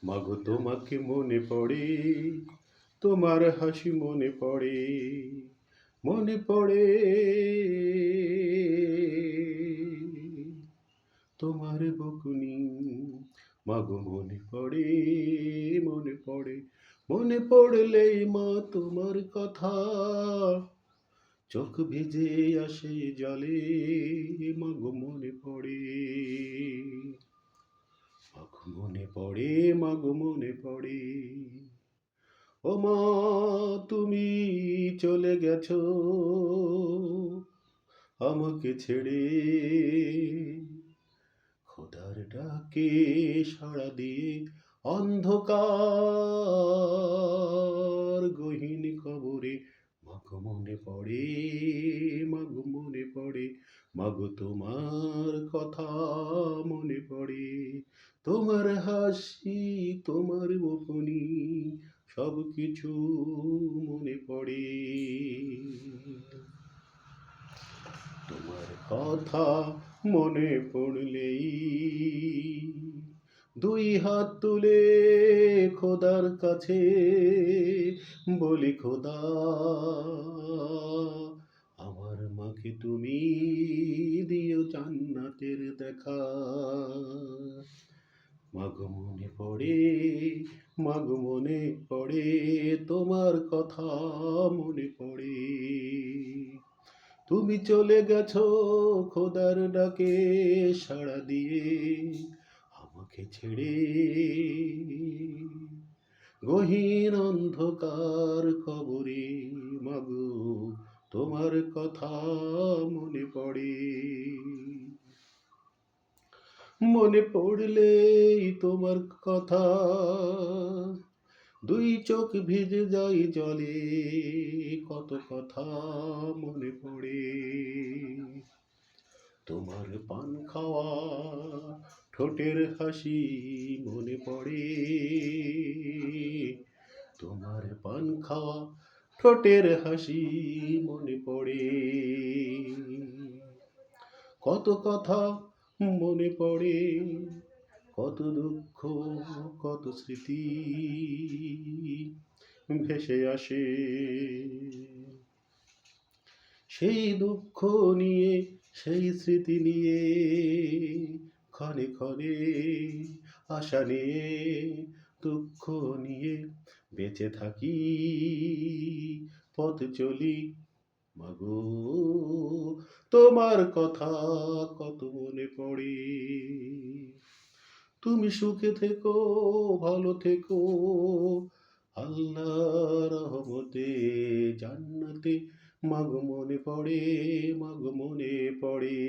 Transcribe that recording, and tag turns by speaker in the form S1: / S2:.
S1: মাগো তোমাকে মনে পড়ে, তোমার হাসি মনে পড়ে, মনে পড়ে তোমার বকুনি। মাগো মনে পড়ে, মনে পড়ে, মনে পড়লেই মা তোমার কথা চোখ ভিজে আসে জলে। মাগো মনে পড়ে, মাগো মনে পড়ে, মাগো মনে পড়ে। ও মা, তুমি চলে গেছো আমাকে ছেড়ে, খোদার ডাকে সাড়া দিয়ে অন্ধকার গহীন কবরে। মাগো মনে পড়ে, মাগো মনে পড়ে, মাগো তোমার কথা মনে পড়ে, তোমার হাসি, তোমার বকুনি, সব কিছু মনে পড়ে। তোমার কথা মনে পড়লেই দুই হাত তুলে খোদার কাছে বলি, খোদা আমার মাকে তুমি দিও জান্নাতের দেখা। মাগো মনে পড়ে, মাগো মনে পড়ে, তোমার কথা মনে পড়ে। তুমি চলে গেছো খোদার ডাকে সাড়া দিয়ে আমাকে ছেড়ে, গহীন অন্ধকার কবরে। মাগো তোমার কথা মনে পড়ে, মনে পড়লেই তোমার কথা দুই চোখ ভিজে যায় জলে। কত কথা মনে পড়ে, তোমার পান খাওয়া ঠোঁটের হাসি মনে পড়ে, তোমার পান খাওয়া ঠোঁটের হাসি মনে পড়ে। কত কথা মনে পড়ে, কত দুঃখ, কত স্মৃতি ভেসে আসে। সেই দুঃখ নিয়ে, সেই স্মৃতি নিয়ে, ক্ষণে ক্ষণে আশা নিয়ে, দুঃখ নিয়ে বেঁচে থাকি, পথ চলি। মাগো তোমার কথা কত মনে পড়ে। তুমি সুখে থেকো, ভালো থেকো, আল্লাহর রহমতে জান্নাতে। মাগো মনে পড়ে, মাগো মনে পড়ে।